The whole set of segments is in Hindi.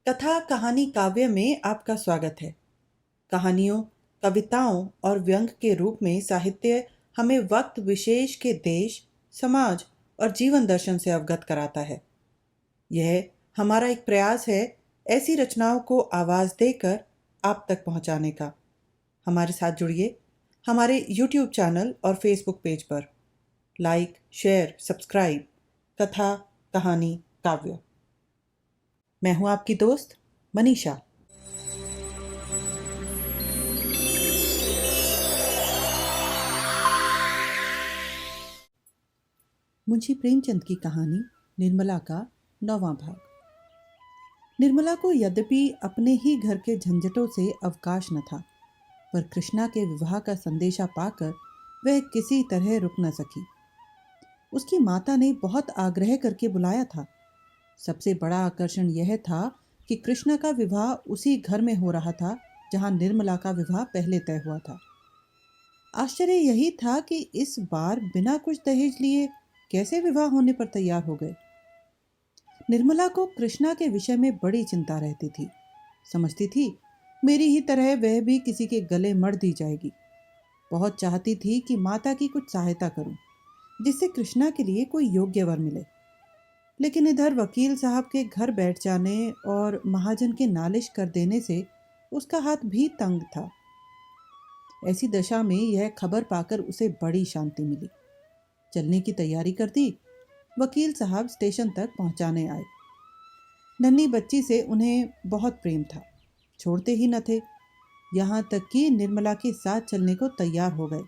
कथा कहानी काव्य में आपका स्वागत है। कहानियों, कविताओं और व्यंग के रूप में साहित्य हमें वक्त विशेष के देश, समाज और जीवन दर्शन से अवगत कराता है। यह हमारा एक प्रयास है ऐसी रचनाओं को आवाज़ देकर आप तक पहुंचाने का। हमारे साथ जुड़िए हमारे YouTube चैनल और Facebook पेज पर। Like, share, subscribe. कथा कहानी काव्य। मैं हूं आपकी दोस्त मनीषा। मुंशी प्रेमचंद की कहानी निर्मला का 9वां भाग। निर्मला को यद्यपि अपने ही घर के झंझटों से अवकाश न था, पर कृष्णा के विवाह का संदेशा पाकर वह किसी तरह रुक न सकी। उसकी माता ने बहुत आग्रह करके बुलाया था। सबसे बड़ा आकर्षण यह था कि कृष्णा का विवाह उसी घर में हो रहा था जहां निर्मला का विवाह पहले तय हुआ था। आश्चर्य यही था कि इस बार बिना कुछ दहेज लिए कैसे विवाह होने पर तैयार हो गए। निर्मला को कृष्णा के विषय में बड़ी चिंता रहती थी। समझती थी मेरी ही तरह वह भी किसी के गले मर दी जाएगी। बहुत चाहती थी कि माता की कुछ सहायता करूं, जिससे कृष्णा के लिए कोई योग्य वर मिले। लेकिन इधर वकील साहब के घर बैठ जाने और महाजन के नालिश कर देने से उसका हाथ भी तंग था। ऐसी दशा में यह खबर पाकर उसे बड़ी शांति मिली। चलने की तैयारी कर दी। वकील साहब स्टेशन तक पहुंचाने आए। नन्ही बच्ची से उन्हें बहुत प्रेम था, छोड़ते ही न थे। यहाँ तक कि निर्मला के साथ चलने को तैयार हो गए।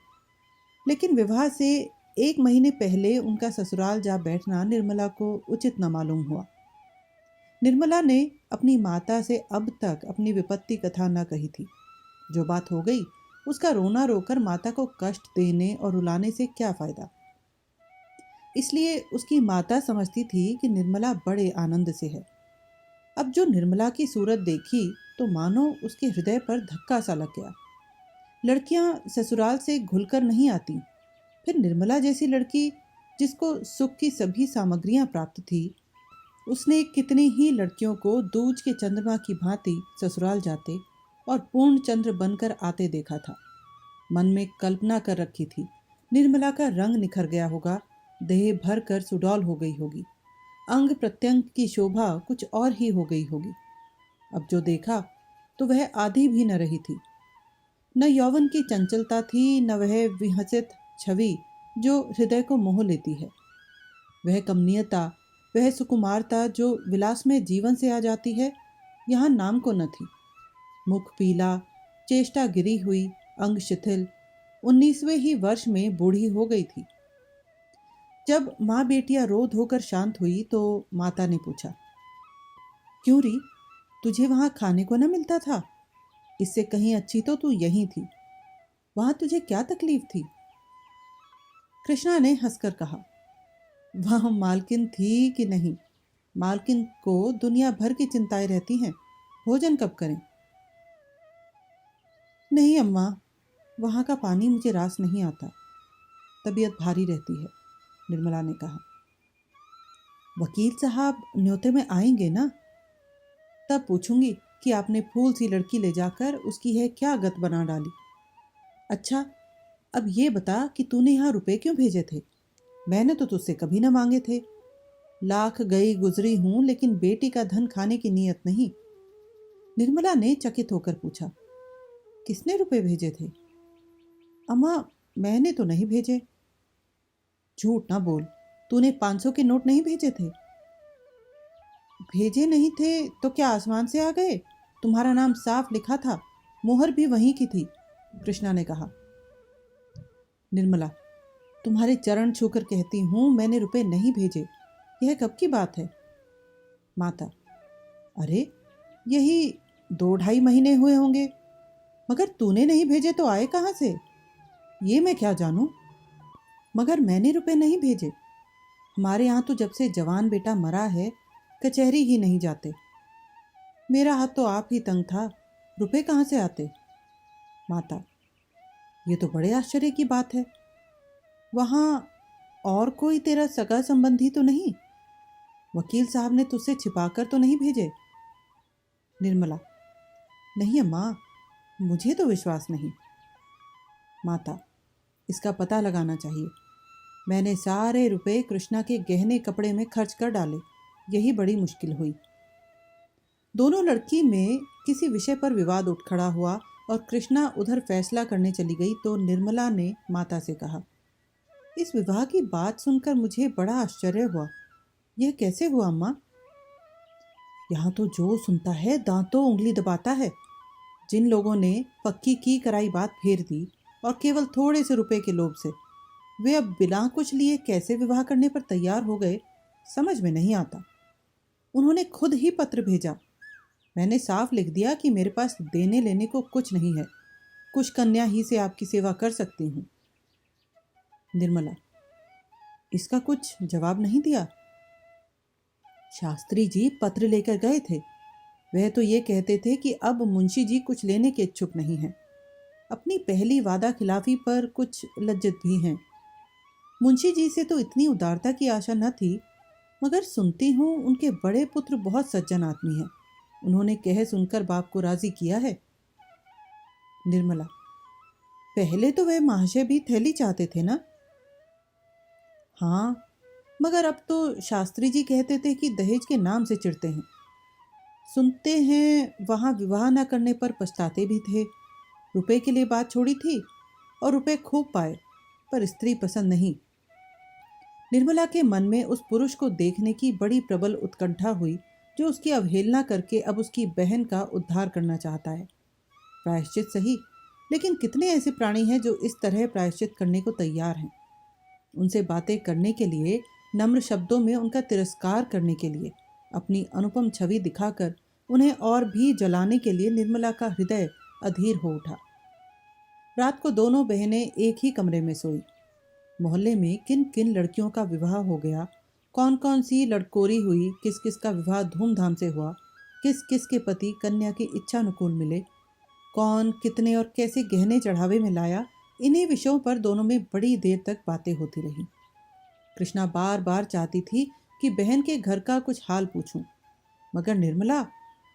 लेकिन विवाह से 1 महीने पहले उनका ससुराल जा बैठना निर्मला को उचित न मालूम हुआ। निर्मला ने अपनी माता से अब तक अपनी विपत्ति कथा न कही थी। जो बात हो गई उसका रोना रोकर माता को कष्ट देने और रुलाने से क्या फायदा। इसलिए उसकी माता समझती थी कि निर्मला बड़े आनंद से है। अब जो निर्मला की सूरत देखी तो मानो उसके हृदय पर धक्का सा लग गया। लड़कियां ससुराल से घुलकर नहीं आती, फिर निर्मला जैसी लड़की जिसको सुख की सभी सामग्रियां प्राप्त थी, उसने कितनी ही लड़कियों को दूज के चंद्रमा की भांति ससुराल जाते और पूर्ण चंद्र बनकर आते देखा था। मन में कल्पना कर रखी थी निर्मला का रंग निखर गया होगा, देह भर कर सुडौल हो गई होगी, अंग प्रत्यंग की शोभा कुछ और ही हो गई होगी। अब जो देखा तो वह आधी भी न रही थी। न यौवन की चंचलता थी, न वह विहसित छवि जो हृदय को मोह लेती है। वह कमनीयता, वह सुकुमारता जो विलास में जीवन से आ जाती है, यहाँ नाम को न थी। मुख पीला, चेष्टा गिरी हुई, अंग शिथिल, 19वें ही वर्ष में बूढ़ी हो गई थी। जब माँ बेटियां रो धोकर शांत हुई तो माता ने पूछा, क्यों री, तुझे वहां खाने को न मिलता था? इससे कहीं अच्छी तो तू यहीं थी। वहां तुझे क्या तकलीफ थी? कृष्णा ने हंसकर कहा, वह मालकिन थी कि नहीं, मालकिन को दुनिया भर की चिंताएं रहती हैं, भोजन कब करें? नहीं अम्मा, वहां का पानी मुझे रास नहीं आता, तबीयत भारी रहती है, निर्मला ने कहा। वकील साहब न्योते में आएंगे ना, तब पूछूंगी कि आपने फूल सी लड़की ले जाकर उसकी है क्या गत बना डाली। अच्छा, अब ये बता कि तूने यहाँ रुपए क्यों भेजे थे? मैंने तो तुझसे कभी न मांगे थे। लाख गई गुजरी हूं, लेकिन बेटी का धन खाने की नीयत नहीं। निर्मला ने चकित होकर पूछा, किसने रुपए भेजे थे? अम्मा, मैंने तो नहीं भेजे। झूठ ना बोल, तूने 500 के नोट नहीं भेजे थे? भेजे नहीं थे तो क्या आसमान से आ गए? तुम्हारा नाम साफ लिखा था, मोहर भी वहीं की थी, कृष्णा ने कहा। निर्मला, तुम्हारे चरण छूकर कहती हूं, मैंने रुपए नहीं भेजे। यह कब की बात है? माता, अरे यही 2-2.5 महीने हुए होंगे। मगर तूने नहीं भेजे तो आए कहां से? ये मैं क्या जानूं। मगर मैंने रुपए नहीं भेजे। हमारे यहाँ तो जब से जवान बेटा मरा है, कचहरी ही नहीं जाते। मेरा हाथ तो आप ही तंग था, रुपए कहाँ से आते? माता, ये तो बड़े आश्चर्य की बात है। वहाँ और कोई तेरा सगा संबंधी तो नहीं? वकील साहब ने तुझसे छिपाकर तो नहीं भेजे? निर्मला, नहीं अम्मा, मुझे तो विश्वास नहीं। माता, इसका पता लगाना चाहिए। मैंने सारे रुपए कृष्णा के गहने कपड़े में खर्च कर डाले, यही बड़ी मुश्किल हुई। दोनों लड़की में किसी विषय पर विवाद उठ खड़ा हुआ और कृष्णा उधर फैसला करने चली गई तो निर्मला ने माता से कहा, इस विवाह की बात सुनकर मुझे बड़ा आश्चर्य हुआ। यह कैसे हुआ अम्मा? यहाँ तो जो सुनता है दांतों उंगली दबाता है। जिन लोगों ने पक्की की कराई बात फेर दी और केवल थोड़े से रुपए के लोभ से वे अब बिना कुछ लिए कैसे विवाह करने पर तैयार हो गए, समझ में नहीं आता। उन्होंने खुद ही पत्र भेजा। मैंने साफ लिख दिया कि मेरे पास देने लेने को कुछ नहीं है, कुछ कन्या ही से आपकी सेवा कर सकती हूँ। निर्मला, इसका कुछ जवाब नहीं दिया? शास्त्री जी पत्र लेकर गए थे। वह तो ये कहते थे कि अब मुंशी जी कुछ लेने के इच्छुक नहीं हैं। अपनी पहली वादा खिलाफी पर कुछ लज्जित भी हैं। मुंशी जी से तो इतनी उदारता की आशा न थी, मगर सुनती हूँ उनके बड़े पुत्र बहुत सज्जन आदमी हैं। उन्होंने कह सुनकर बाप को राजी किया है। निर्मला, पहले तो वह महाशय भी थैली चाहते थे ना? हाँ, मगर अब तो शास्त्री जी कहते थे कि दहेज के नाम से चिढ़ते हैं। सुनते हैं वहाँ विवाह न करने पर पछताते भी थे। रुपए के लिए बात छोड़ी थी और रुपए खूब पाए, पर स्त्री पसंद नहीं। निर्मला के मन में उस पुरुष को देखने की बड़ी प्रबल उत्कंठा हुई जो उसकी अवहेलना करके अब उसकी बहन का उद्धार करना चाहता है। प्रायश्चित सही, लेकिन कितने ऐसे प्राणी हैं जो इस तरह प्रायश्चित करने को तैयार हैं। उनसे बातें करने के लिए, नम्र शब्दों में उनका तिरस्कार करने के लिए, अपनी अनुपम छवि दिखाकर उन्हें और भी जलाने के लिए निर्मला का हृदय अधीर हो उठा। रात को दोनों बहनें एक ही कमरे में सोई। मोहल्ले में किन किन लड़कियों का विवाह हो गया, कौन कौन सी लड़कोरी हुई, किस किस का विवाह धूमधाम से हुआ, किस किस के पति कन्या की इच्छा अनुकूल मिले, कौन कितने और कैसे गहने चढ़ावे में लाया, इन्हीं विषयों पर दोनों में बड़ी देर तक बातें होती रही। कृष्णा बार बार चाहती थी कि बहन के घर का कुछ हाल पूछूं, मगर निर्मला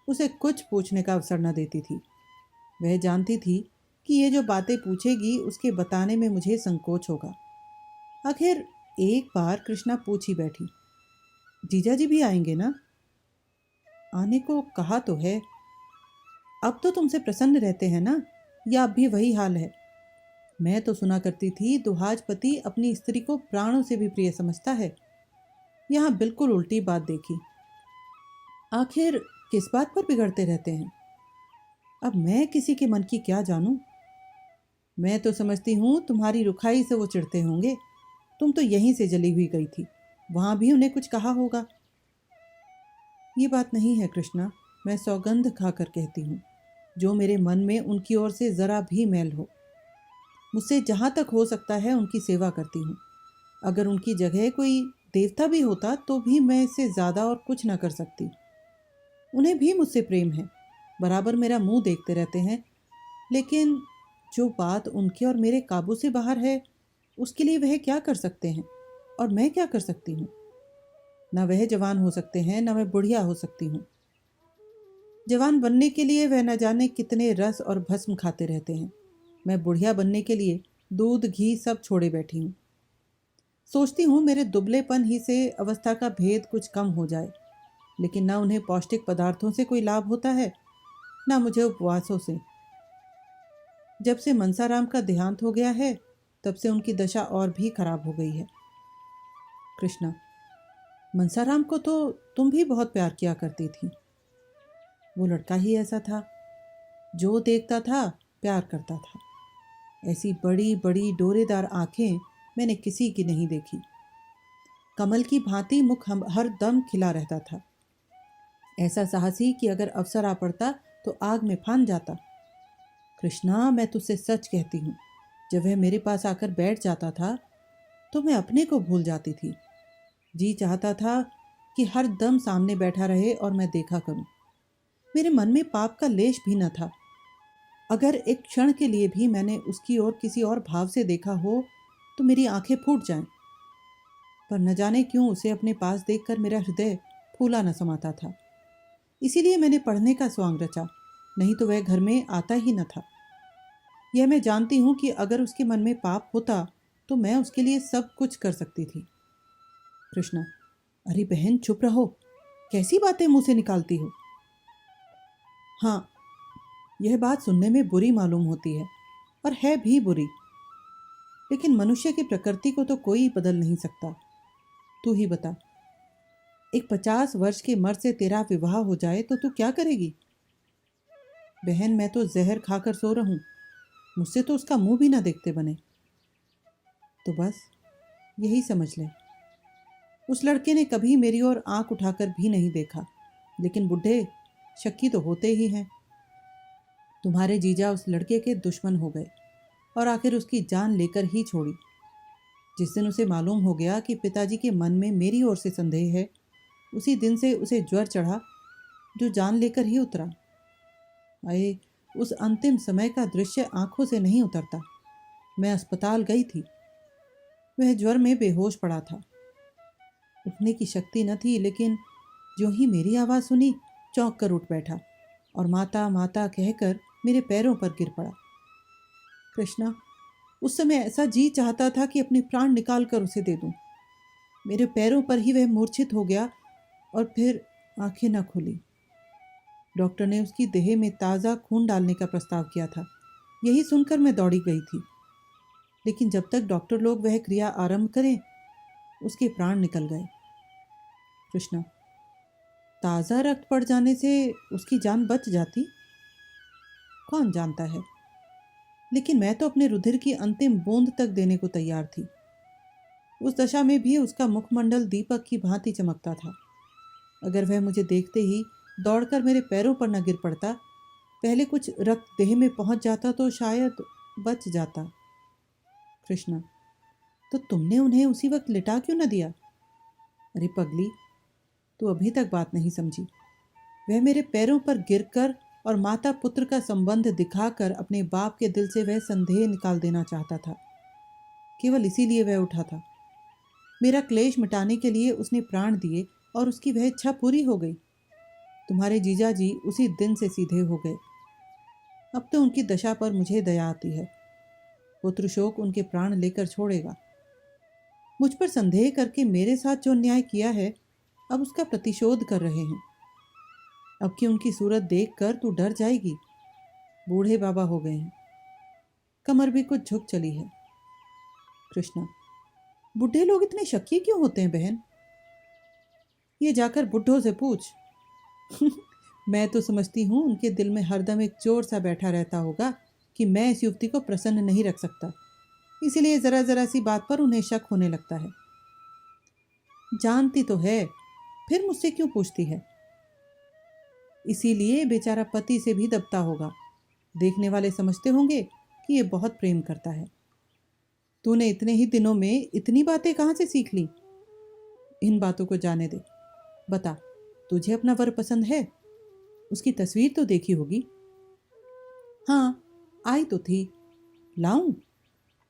उसे कुछ पूछने का अवसर न देती थी। वह जानती थी कि ये जो बातें पूछेगी उसके बताने में मुझे संकोच होगा। आखिर एक बार कृष्णा पूछ ही बैठी, जीजा जी भी आएंगे ना? आने को कहा तो है। अब तो तुमसे प्रसन्न रहते हैं ना, या अब भी वही हाल है? मैं तो सुना करती थी दुहाज पति अपनी स्त्री को प्राणों से भी प्रिय समझता है। यहाँ बिल्कुल उल्टी बात देखी। आखिर किस बात पर बिगड़ते रहते हैं? अब मैं किसी के मन की क्या जानूं? मैं तो समझती हूँ तुम्हारी रुखाई से वो चिढ़ते होंगे। तुम तो यहीं से जली हुई गई थी, वहां भी उन्हें कुछ कहा होगा। ये बात नहीं है कृष्णा, मैं सौगंध खाकर कहती हूँ, जो मेरे मन में उनकी ओर से जरा भी मैल हो, मुझसे जहाँ तक हो सकता है उनकी सेवा करती हूँ। अगर उनकी जगह कोई देवता भी होता तो भी मैं इससे ज़्यादा और कुछ ना कर सकती। उन्हें भी मुझसे प्रेम है, बराबर मेरा मुंह देखते रहते हैं, लेकिन जो बात उनके और मेरे काबू से बाहर है उसके लिए वह क्या कर सकते हैं और मैं क्या कर सकती हूँ? ना वह जवान हो सकते हैं, ना मैं बुढ़िया हो सकती हूँ। जवान बनने के लिए वह न जाने कितने रस और भस्म खाते रहते हैं। मैं बुढ़िया बनने के लिए दूध घी सब छोड़े बैठी हूँ। सोचती हूँ मेरे दुबलेपन ही से अवस्था का भेद कुछ कम हो जाए, लेकिन ना उन्हें पौष्टिक पदार्थों से कोई लाभ होता है, ना मुझे उपवासों से। जब से मनसाराम का देहांत हो गया है तब से उनकी दशा और भी खराब हो गई है। कृष्णा, मनसाराम को तो तुम भी बहुत प्यार किया करती थी। वो लड़का ही ऐसा था, जो देखता था प्यार करता था। ऐसी बड़ी बड़ी डोरेदार आंखें मैंने किसी की नहीं देखी। कमल की भांति मुख हर दम खिला रहता था। ऐसा साहसी कि अगर अवसर आ पड़ता तो आग में फान जाता। कृष्णा, मैं तुझसे सच कहती हूँ, जब वह मेरे पास आकर बैठ जाता था तो मैं अपने को भूल जाती थी। जी चाहता था कि हर दम सामने बैठा रहे और मैं देखा करूं। मेरे मन में पाप का लेश भी न था। अगर एक क्षण के लिए भी मैंने उसकी ओर किसी और भाव से देखा हो तो मेरी आंखें फूट जाएं। पर न जाने क्यों उसे अपने पास देखकर मेरा हृदय फूला न समाता था। इसीलिए मैंने पढ़ने का स्वांग रचा, नहीं तो वह घर में आता ही न था। यह मैं जानती हूँ कि अगर उसके मन में पाप होता तो मैं उसके लिए सब कुछ कर सकती थी। कृष्णा, अरे बहन चुप रहो, कैसी बातें मुंह से निकालती हो। हाँ, यह बात सुनने में बुरी मालूम होती है और है भी बुरी, लेकिन मनुष्य की प्रकृति को तो कोई बदल नहीं सकता। तू ही बता, एक 50 वर्ष के मर्द से तेरा विवाह हो जाए तो तू क्या करेगी। बहन, मैं तो जहर खाकर सो रहूं, मुझसे तो उसका मुंह भी ना देखते बने। तो बस यही समझ ले, उस लड़के ने कभी मेरी ओर आंख उठाकर भी नहीं देखा, लेकिन बुढ़े शक्की तो होते ही हैं। तुम्हारे जीजा उस लड़के के दुश्मन हो गए और आखिर उसकी जान लेकर ही छोड़ी। जिस दिन उसे मालूम हो गया कि पिताजी के मन में मेरी ओर से संदेह है, उसी दिन से उसे ज्वर चढ़ा, जो जान लेकर ही उतरा। अये, उस अंतिम समय का दृश्य आंखों से नहीं उतरता। मैं अस्पताल गई थी, वह ज्वर में बेहोश पड़ा था, उठने की शक्ति न थी, लेकिन जो ही मेरी आवाज़ सुनी चौंक कर उठ बैठा और माता माता कहकर मेरे पैरों पर गिर पड़ा। कृष्णा, उस समय ऐसा जी चाहता था कि अपने प्राण निकाल कर उसे दे दूं। मेरे पैरों पर ही वह मूर्छित हो गया और फिर आंखें न खुली। डॉक्टर ने उसकी देह में ताज़ा खून डालने का प्रस्ताव किया था। यही सुनकर मैं दौड़ी गई थी, लेकिन जब तक डॉक्टर लोग वह क्रिया आरंभ करें, उसके प्राण निकल गए। कृष्णा, ताज़ा रक्त पड़ जाने से उसकी जान बच जाती? कौन जानता है, लेकिन मैं तो अपने रुधिर की अंतिम बूंद तक देने को तैयार थी। उस दशा में भी उसका मुखमंडल दीपक की भांति चमकता था। अगर वह मुझे देखते ही दौड़कर मेरे पैरों पर न गिर पड़ता, पहले कुछ रक्त देह में पहुंच जाता तो शायद बच जाता। कृष्णा, तो तुमने उन्हें उसी वक्त लिटा क्यों न दिया? अरे पगली, तू अभी तक बात नहीं समझी। वह मेरे पैरों पर गिरकर और माता पुत्र का संबंध दिखाकर अपने बाप के दिल से वह संदेह निकाल देना चाहता था। केवल इसीलिए वह उठा था। मेरा क्लेश मिटाने के लिए उसने प्राण दिए और उसकी वह इच्छा पूरी हो गई। तुम्हारे जीजा जी उसी दिन से सीधे हो गए। अब तो उनकी दशा पर मुझे दया आती है। पुत्र शोक उनके प्राण लेकर छोड़ेगा। मुझ पर संदेह करके मेरे साथ जो अन्याय किया है, अब उसका प्रतिशोध कर रहे हैं। अब की उनकी सूरत देखकर तू डर जाएगी। बूढ़े बाबा हो गए हैं, कमर भी कुछ झुक चली है। कृष्णा, बुढ़े लोग इतने शक्की क्यों होते हैं बहन? ये जाकर बुढ़ों से पूछ। मैं तो समझती हूँ उनके दिल में हरदम एक चोर सा बैठा रहता होगा कि मैं इस युवती को प्रसन्न नहीं रख सकता, इसीलिए जरा जरा सी बात पर उन्हें शक होने लगता है। जानती तो है, फिर मुझसे क्यों पूछती है? इसीलिए बेचारा पति से भी दबता होगा। देखने वाले समझते होंगे कि ये बहुत प्रेम करता है। तूने इतने ही दिनों में इतनी बातें कहाँ से सीख ली? इन बातों को जाने दे। बता, तुझे अपना वर पसंद है? उसकी तस्वीर तो देखी होगी। हाँ, आई तो थी। लाऊं?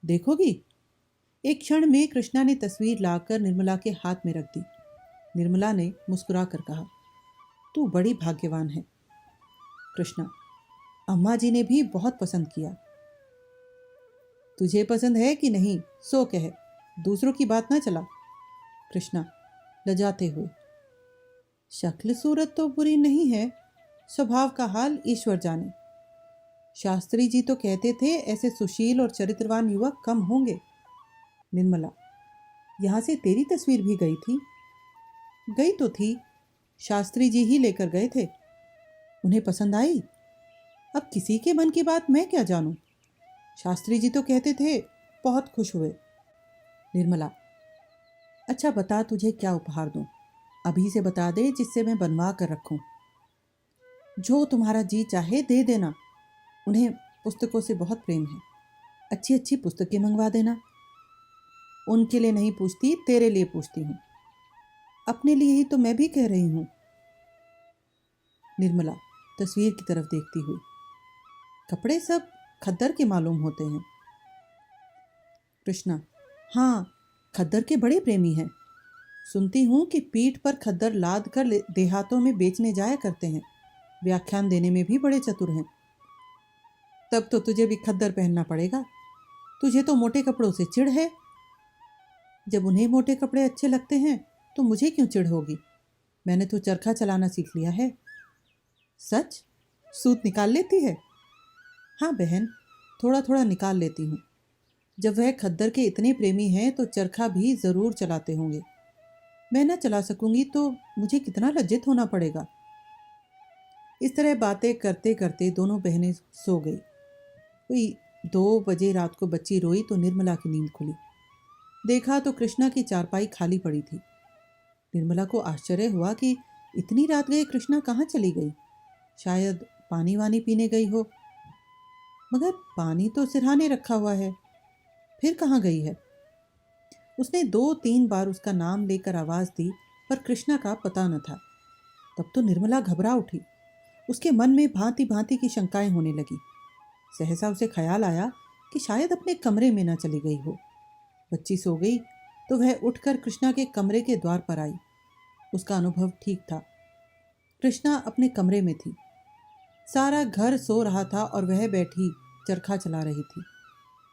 देखोगी? एक क्षण में कृष्णा ने तस्वीर लाकर निर्मला के हाथ में रख दी। निर्मला ने मुस्कुरा कर कहा, तू बड़ी भाग्यवान है। कृष्णा, अम्मा जी ने भी बहुत पसंद किया। तुझे पसंद है कि नहीं सो कह, दूसरों की बात ना चला। कृष्णा लजाते हुए, शक्ल सूरत तो बुरी नहीं है, स्वभाव का हाल ईश्वर जाने। शास्त्री जी तो कहते थे ऐसे सुशील और चरित्रवान युवक कम होंगे। निर्मला, यहाँ से तेरी तस्वीर भी गई थी? गई तो थी, शास्त्री जी ही लेकर गए थे। उन्हें पसंद आई? अब किसी के मन की बात मैं क्या जानूं? शास्त्री जी तो कहते थे बहुत खुश हुए। निर्मला, अच्छा बता तुझे क्या उपहार दूं? अभी से बता दे जिससे मैं बनवा कर रखूं। जो तुम्हारा जी चाहे दे देना। उन्हें पुस्तकों से बहुत प्रेम है, अच्छी अच्छी पुस्तकें मंगवा देना। उनके लिए नहीं पूछती, तेरे लिए पूछती हूँ। अपने लिए ही तो मैं भी कह रही हूँ। निर्मला तस्वीर की तरफ देखती हुई, कपड़े सब खद्दर के मालूम होते हैं। कृष्णा, हाँ, खद्दर के बड़े प्रेमी हैं। सुनती हूँ कि पीठ पर खद्दर लाद कर देहातों में बेचने जाया करते हैं। व्याख्यान देने में भी बड़े चतुर हैं। तब तो तुझे भी खद्दर पहनना पड़ेगा। तुझे तो मोटे कपड़ों से चिढ़ है। जब उन्हें मोटे कपड़े अच्छे लगते हैं तो मुझे क्यों चिढ़ होगी? मैंने तो चरखा चलाना सीख लिया है। सच? सूत निकाल लेती है? हाँ बहन, थोड़ा थोड़ा निकाल लेती हूँ। जब वह खद्दर के इतने प्रेमी हैं तो चरखा भी ज़रूर चलाते होंगे। मैं न चला सकूंगी तो मुझे कितना लज्जित होना पड़ेगा। इस तरह बातें करते करते दोनों बहनें सो गई। कोई 2 बजे रात को बच्ची रोई तो निर्मला की नींद खुली। देखा तो कृष्णा की चारपाई खाली पड़ी थी। निर्मला को आश्चर्य हुआ कि इतनी रात गए कृष्णा कहाँ चली गई। शायद पानी वानी पीने गई हो। मगर पानी तो सिरहाने रखा हुआ है, फिर कहाँ गई है? उसने 2-3 बार उसका नाम लेकर आवाज़ दी पर कृष्णा का पता न था। तब तो निर्मला घबरा उठी। उसके मन में भांति भांति की शंकाएं होने लगी। सहसा उसे ख्याल आया कि शायद अपने कमरे में न चली गई हो। बच्ची सो गई तो वह उठकर कृष्णा के कमरे के द्वार पर आई। उसका अनुभव ठीक था। कृष्णा अपने कमरे में थी। सारा घर सो रहा था और वह बैठी चरखा चला रही थी।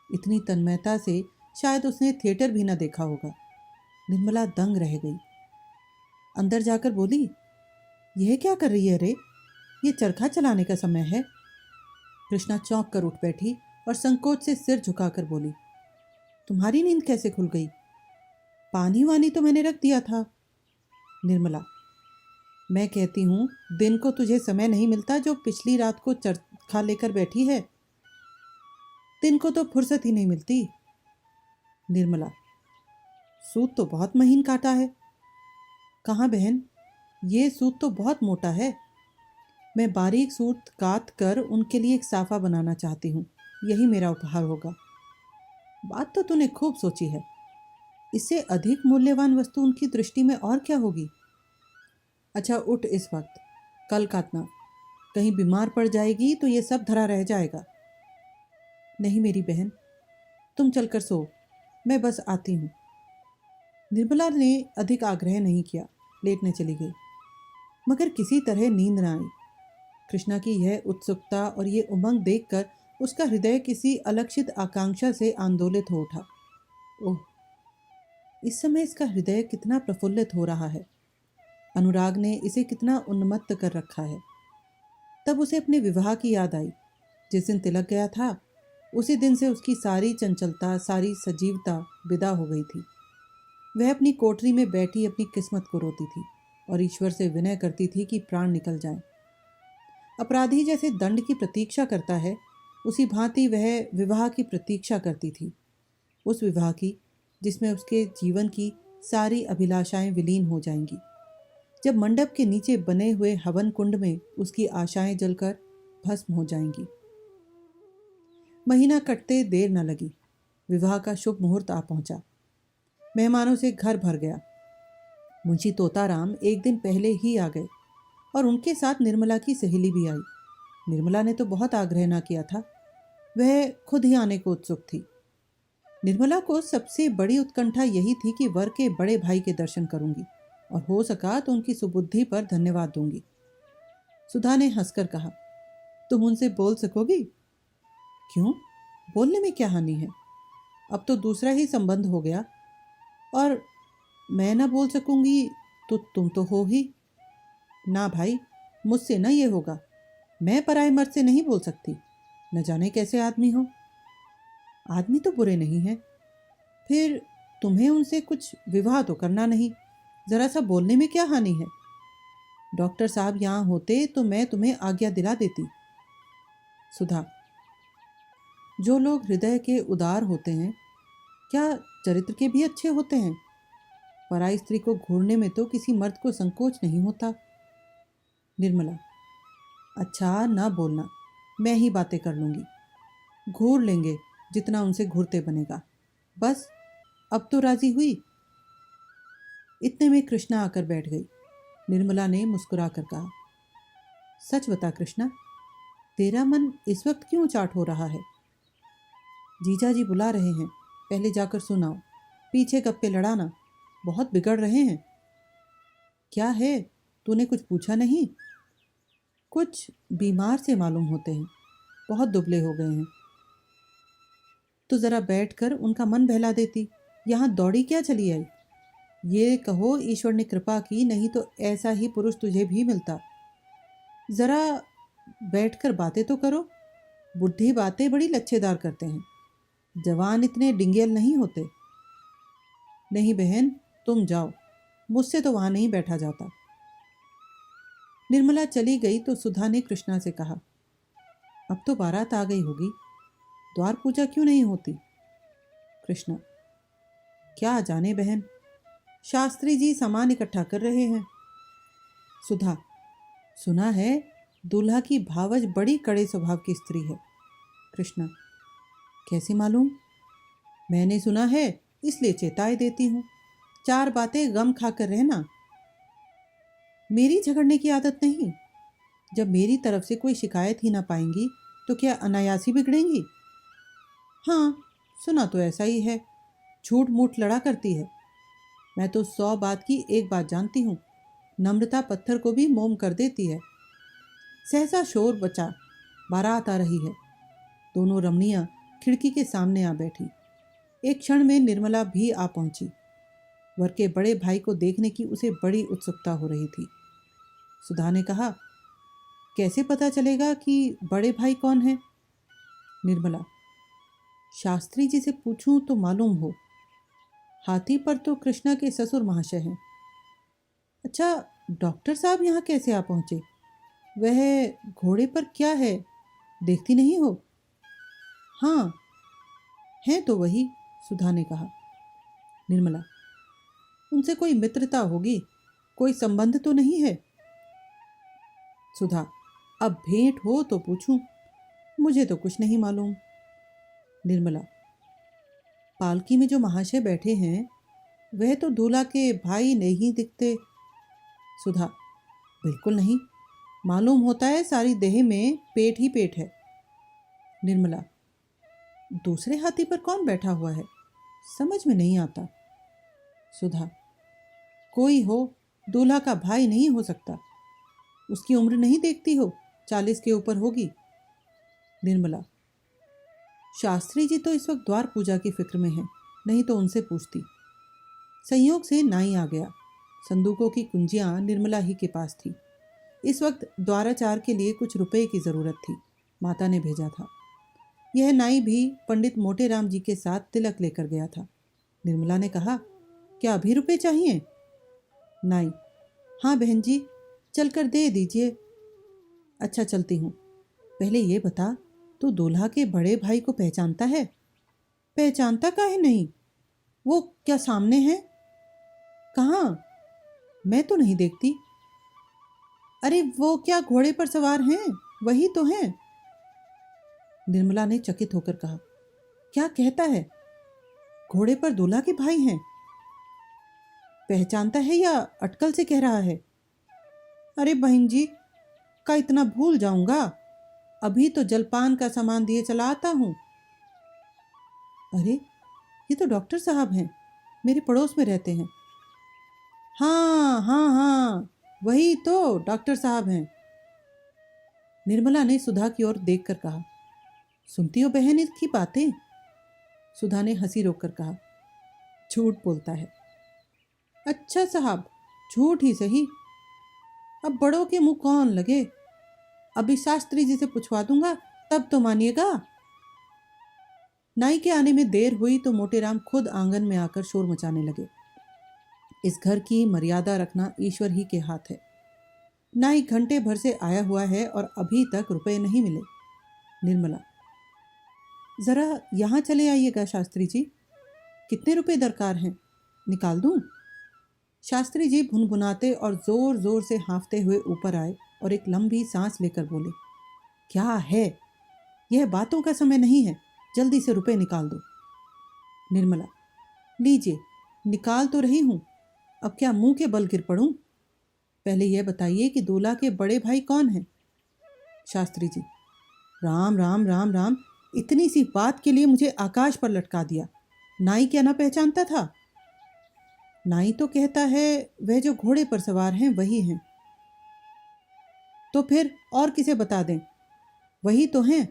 इतनी तन्मयता से शायद उसने थिएटर भी न देखा होगा। निर्मला दंग रह गई। अंदर जाकर बोली, यह क्या कर रही है रे? ये चरखा चलाने का समय है। कृष्णा चौंक कर उठ बैठी और संकोच से सिर झुकाकर बोली, तुम्हारी नींद कैसे खुल गई? पानी वानी तो मैंने रख दिया था। निर्मला, मैं कहती हूँ दिन को तुझे समय नहीं मिलता जो पिछली रात को चरखा लेकर बैठी है। दिन को तो फुर्सत ही नहीं मिलती। निर्मला, सूत तो बहुत महीन काटा है। कहाँ बहन, ये सूत तो बहुत मोटा है। मैं बारीक सूत काट कर उनके लिए एक साफा बनाना चाहती हूँ। यही मेरा उपहार होगा। बात तो तूने खूब सोची है। इससे अधिक मूल्यवान वस्तु उनकी दृष्टि में और क्या होगी? अच्छा उठ इस वक्त, कल काटना। कहीं बीमार पड़ जाएगी तो ये सब धरा रह जाएगा। नहीं मेरी बहन, तुम चलकर सो, मैं बस आती हूँ। निर्मला ने अधिक आग्रह नहीं किया, लेटने चली गई। मगर किसी तरह नींद न आई। कृष्णा की यह उत्सुकता और ये उमंग देखकर उसका हृदय किसी अलक्षित आकांक्षा से आंदोलित हो उठा। ओह, इस समय इसका हृदय कितना प्रफुल्लित हो रहा है। अनुराग ने इसे कितना उन्मत्त कर रखा है। तब उसे अपने विवाह की याद आई। जिस दिन तिलक गया था उसी दिन से उसकी सारी चंचलता, सारी सजीवता विदा हो गई थी। वह अपनी कोठरी में बैठी अपनी किस्मत को रोती थी और ईश्वर से विनय करती थी कि प्राण निकल जाएं। अपराधी जैसे दंड की प्रतीक्षा करता है, उसी भांति वह विवाह की प्रतीक्षा करती थी। उस विवाह की जिसमें उसके जीवन की सारी अभिलाषाएं विलीन हो जाएंगी। जब मंडप के नीचे बने हुए हवन कुंड में उसकी आशाएं जलकर भस्म हो जाएंगी। महीना कटते देर न लगी। विवाह का शुभ मुहूर्त आ पहुंचा। मेहमानों से घर भर गया। मुंशी तोताराम एक दिन पहले ही आ गए और उनके साथ निर्मला की सहेली भी आई। निर्मला ने तो बहुत आग्रह न किया था, वह खुद ही आने को उत्सुक थी। निर्मला को सबसे बड़ी उत्कंठा यही थी कि वर के बड़े भाई के दर्शन करूंगी और हो सका तो उनकी सुबुद्धि पर धन्यवाद दूंगी। सुधा ने हंसकर कहा, तुम उनसे बोल सकोगी? क्यों, बोलने में क्या हानि है? अब तो दूसरा ही संबंध हो गया। और मैं ना बोल सकूंगी तो तुम तो हो ही। ना भाई, मुझसे ना ये होगा। मैं पराए मर्द से नहीं बोल सकती। न जाने कैसे आदमी हो। आदमी तो बुरे नहीं हैं। फिर तुम्हें उनसे कुछ विवाह तो करना नहीं। जरा सा बोलने में क्या हानि है? डॉक्टर साहब यहाँ होते तो मैं तुम्हें आज्ञा दिला देती। सुधा, जो लोग हृदय के उदार होते हैं क्या चरित्र के भी अच्छे होते हैं? पराई स्त्री को घूरने में तो किसी मर्द को संकोच नहीं होता। निर्मला, अच्छा ना बोलना, मैं ही बातें कर लूंगी। घूर लेंगे जितना उनसे घूरते बनेगा। बस अब तो राजी हुई। इतने में कृष्णा आकर बैठ गई। निर्मला ने मुस्कुरा कर कहा, सच बता कृष्णा, तेरा मन इस वक्त क्यों चाट हो रहा है? जीजा जी बुला रहे हैं, पहले जाकर सुनाओ। पीछे गप्पे लड़ाना, बहुत बिगड़ रहे हैं। क्या है, तूने कुछ पूछा नहीं? कुछ बीमार से मालूम होते हैं, बहुत दुबले हो गए हैं। तो ज़रा बैठकर उनका मन बहला देती, यहाँ दौड़ी क्या चली आई? ये कहो ईश्वर ने कृपा की, नहीं तो ऐसा ही पुरुष तुझे भी मिलता। ज़रा बैठकर बातें तो करो। बुढ़ी बातें बड़ी लच्छेदार करते हैं, जवान इतने डिंगेल नहीं होते। नहीं बहन, तुम जाओ, मुझसे तो वहाँ नहीं बैठा जाता। निर्मला चली गई तो सुधा ने कृष्णा से कहा, अब तो बारात आ गई होगी, द्वार पूजा क्यों नहीं होती? कृष्णा, क्या जाने बहन, शास्त्री जी सामान इकट्ठा कर रहे हैं। सुधा, सुना है दूल्हा की भावज बड़ी कड़े स्वभाव की स्त्री है। कृष्णा, कैसे मालूम? मैंने सुना है, इसलिए चेताए देती हूँ, 4 बातें गम खाकर रहना। मेरी झगड़ने की आदत नहीं, जब मेरी तरफ से कोई शिकायत ही ना पाएंगी तो क्या अनायासी बिगड़ेंगी? हाँ, सुना तो ऐसा ही है, झूठ मूठ लड़ा करती है। मैं तो 100 बात की एक बात जानती हूँ, नम्रता पत्थर को भी मोम कर देती है। सहसा शोर बचा, बारात आ रही है। दोनों रमणियां खिड़की के सामने आ बैठी। एक क्षण में निर्मला भी आ पहुंची। वर के बड़े भाई को देखने की उसे बड़ी उत्सुकता हो रही थी। सुधा ने कहा, कैसे पता चलेगा कि बड़े भाई कौन है? निर्मला, शास्त्री जी से पूछूं तो मालूम हो। हाथी पर तो कृष्णा के ससुर महाशय हैं। अच्छा, डॉक्टर साहब यहाँ कैसे आ पहुंचे? वह घोड़े पर क्या है, देखती नहीं हो? हाँ, है तो वही, सुधा ने कहा। निर्मला, उनसे कोई मित्रता होगी, कोई संबंध तो नहीं है? सुधा, अब भेंट हो तो पूछूं, मुझे तो कुछ नहीं मालूम। निर्मला, पालकी में जो महाशय बैठे हैं वह तो दूल्हा के भाई नहीं दिखते। सुधा, बिल्कुल नहीं, मालूम होता है सारी देह में पेट ही पेट है। निर्मला, दूसरे हाथी पर कौन बैठा हुआ है, समझ में नहीं आता। सुधा, कोई हो, दूल्हा का भाई नहीं हो सकता, उसकी उम्र नहीं देखती हो, 40 के ऊपर होगी। निर्मला, शास्त्री जी तो इस वक्त द्वार पूजा की फिक्र में हैं, नहीं तो उनसे पूछती। संयोग से नाई आ गया। संदूकों की कुंजियां निर्मला ही के पास थी। इस वक्त द्वाराचार के लिए कुछ रुपए की जरूरत थी, माता ने भेजा था। यह नाई भी पंडित मोटे राम जी के साथ तिलक लेकर गया था। निर्मला ने कहा, क्या अभी रुपए चाहिए? नाई, हाँ बहन जी, चलकर दे दीजिए। अच्छा, चलती हूँ। पहले ये बता, तू दूल्हा के बड़े भाई को पहचानता है? पहचानता काहे नहीं, वो क्या सामने है? कहाँ? मैं तो नहीं देखती। अरे वो क्या घोड़े पर सवार हैं, वही तो हैं। निर्मला ने चकित होकर कहा, क्या कहता है? घोड़े पर दूल्हा के भाई हैं? पहचानता है या अटकल से कह रहा है? अरे बहन जी, का इतना भूल जाऊंगा, अभी तो जलपान का सामान दिए चला आता हूं। अरे ये तो डॉक्टर साहब हैं, मेरे पड़ोस में रहते हैं। हाँ हाँ हाँ, वही तो डॉक्टर साहब हैं। निर्मला ने सुधा की ओर देखकर कहा, सुनती हो बहन इसकी बातें? सुधा ने हंसी रोककर कहा, झूठ बोलता है। अच्छा साहब, झूठ ही सही, अब बड़ों के मुंह कौन लगे। अभी शास्त्री जी से पूछवा दूंगा, तब तो मानिएगा। नाई के आने में देर हुई तो मोटेराम खुद आंगन में आकर शोर मचाने लगे। इस घर की मर्यादा रखना ईश्वर ही के हाथ है। नाई घंटे भर से आया हुआ है और अभी तक रुपए नहीं मिले। निर्मला, जरा यहाँ चले आइएगा शास्त्री जी, कितने रुपए दरकार हैं, निकाल दूं? शास्त्री जी भुनभुनाते और जोर जोर से हाँफते हुए ऊपर आए और एक लंबी सांस लेकर बोले, क्या है, यह बातों का समय नहीं है, जल्दी से रुपए निकाल दो। निर्मला, लीजिए, निकाल तो रही हूं, अब क्या मुंह के बल गिर पड़ूं? पहले यह बताइए कि दूल्हा के बड़े भाई कौन हैं? शास्त्री जी, राम राम राम राम, इतनी सी बात के लिए मुझे आकाश पर लटका दिया। नाई क्या ना पहचानता था? नाई तो कहता है वह जो घोड़े पर सवार हैं वही हैं। तो फिर और किसे बता दें? वही तो हैं।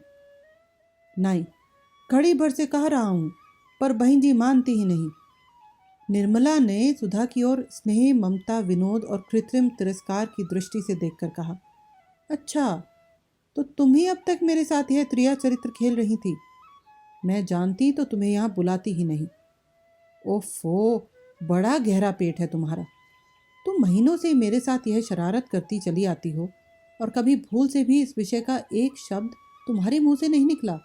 नाई, घड़ी भर से कह रहा हूं, पर बहन जी मानती ही नहीं। निर्मला ने सुधा की ओर स्नेह, ममता, विनोद और कृत्रिम तिरस्कार की दृष्टि से देखकर कहा, अच्छा, तो तुम ही अब तक मेरे साथ यह त्रिया चरित्र खेल रही थी। मैं जानती तो तुम्हें यहाँ बुलाती ही नहीं। ओफो, बड़ा गहरा पेट है तुम्हारा। तुम महीनों से मेरे साथ यह शरारत करती चली आती हो और कभी भूल से भी इस विषय का एक शब्द तुम्हारे मुंह से नहीं निकला।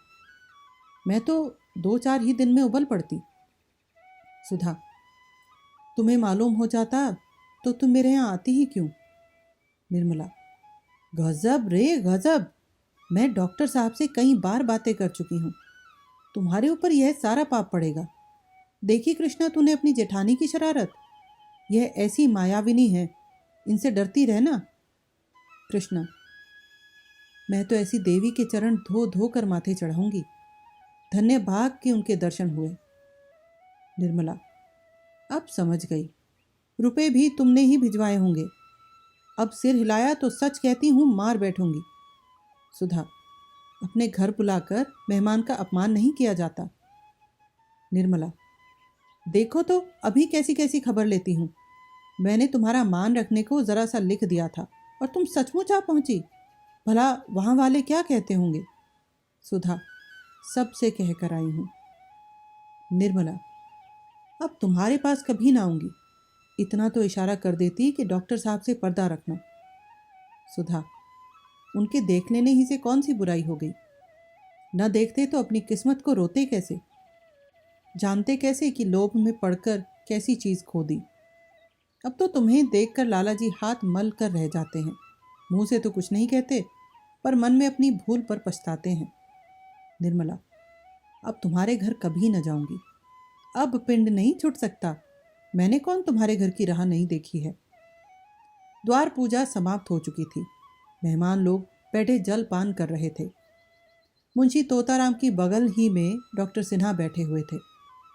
मैं तो 2-4 ही दिन में उबल पड़ती। सुधा, तुम्हें मालूम हो जाता तो तुम मेरे यहाँ आती ही क्यों? निर्मला, गजब रे गजब। मैं डॉक्टर साहब से कई बार बातें कर चुकी हूँ। तुम्हारे ऊपर यह सारा पाप पड़ेगा। देखी कृष्णा, तूने अपनी जेठानी की शरारत। यह ऐसी मायाविनी है, इनसे डरती रहना। कृष्णा, मैं तो ऐसी देवी के चरण धो धो कर माथे चढ़ाऊंगी। धन्य भाग के उनके दर्शन हुए। निर्मला, अब समझ गई, रुपए भी तुमने ही भिजवाए होंगे। अब सिर हिलाया तो सच कहती हूं मार बैठूंगी। सुधा, अपने घर बुलाकर मेहमान का अपमान नहीं किया जाता। निर्मला, देखो तो अभी कैसी कैसी खबर लेती हूं। मैंने तुम्हारा मान रखने को जरा सा लिख दिया था और तुम सचमुच आ पहुंची। भला वहां वाले क्या कहते होंगे? सुधा, सबसे कह कर आई हूं। निर्मला, अब तुम्हारे पास कभी ना आऊंगी। इतना तो इशारा कर देती कि डॉक्टर साहब से पर्दा रखना। सुधा, उनके देख लेने ही से कौन सी बुराई हो गई? न देखते तो अपनी किस्मत को रोते कैसे? जानते कैसे कि लोभ में पड़कर कैसी चीज खो दी। अब तो तुम्हें देखकर लाला जी हाथ मल कर रह जाते हैं। मुंह से तो कुछ नहीं कहते, पर मन में अपनी भूल पर पछताते हैं। निर्मला, अब तुम्हारे घर कभी न जाऊंगी। अब पिंड नहीं छूट सकता। मैंने कौन तुम्हारे घर की राह नहीं देखी है। द्वार पूजा समाप्त हो चुकी थी। मेहमान लोग बैठे जल पान कर रहे थे। मुंशी तोताराम की बगल ही में डॉक्टर सिन्हा बैठे हुए थे।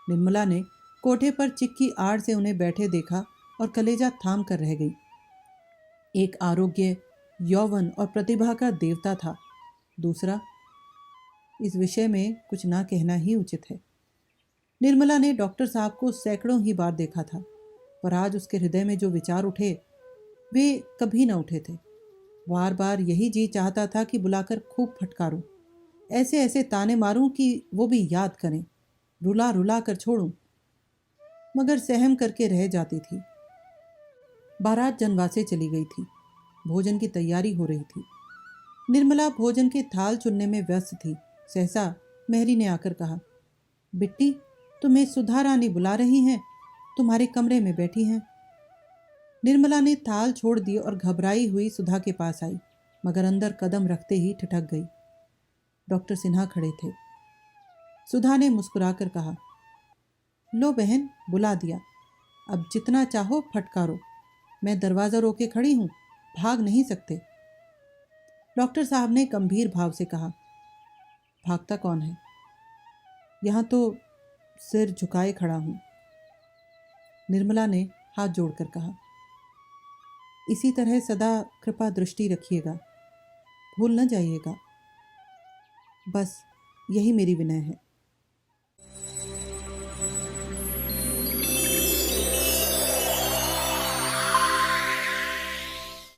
निर्मला ने कोठे पर चिक्की आड़ से उन्हें बैठे देखा और कलेजा थाम कर रह गई। एक आरोग्य, यौवन और प्रतिभा का देवता था, दूसरा इस विषय में कुछ ना कहना ही उचित है। निर्मला ने डॉक्टर साहब को सैकड़ों ही बार देखा था, पर आज उसके हृदय में जो विचार उठे वे कभी न उठे थे। बार बार यही जी चाहता था कि बुलाकर खूब फटकारूं, ऐसे ऐसे ताने मारूं कि वो भी याद करें, रुला रुला कर छोड़ूं, मगर सहम करके रह जाती थी। बारात जनवासे चली गई थी। भोजन की तैयारी हो रही थी। निर्मला भोजन के थाल चुनने में व्यस्त थी। सहसा मेहरी ने आकर कहा, बिट्टी, तुम्हें सुधा रानी बुला रही हैं, तुम्हारे कमरे में बैठी हैं। निर्मला ने थाल छोड़ दी और घबराई हुई सुधा के पास आई, मगर अंदर कदम रखते ही ठिठक गई। डॉक्टर सिन्हा खड़े थे। सुधा ने मुस्कुराकर कहा, लो बहन, बुला दिया। अब जितना चाहो फटकारो, मैं दरवाजा रोके खड़ी हूं, भाग नहीं सकते। डॉक्टर साहब ने गंभीर भाव से कहा, भागता कौन है? यहां तो सिर झुकाए खड़ा हूं। निर्मला ने हाथ जोड़कर कहा, इसी तरह सदा कृपा दृष्टि रखिएगा, भूल न जाइएगा। बस यही मेरी विनय है।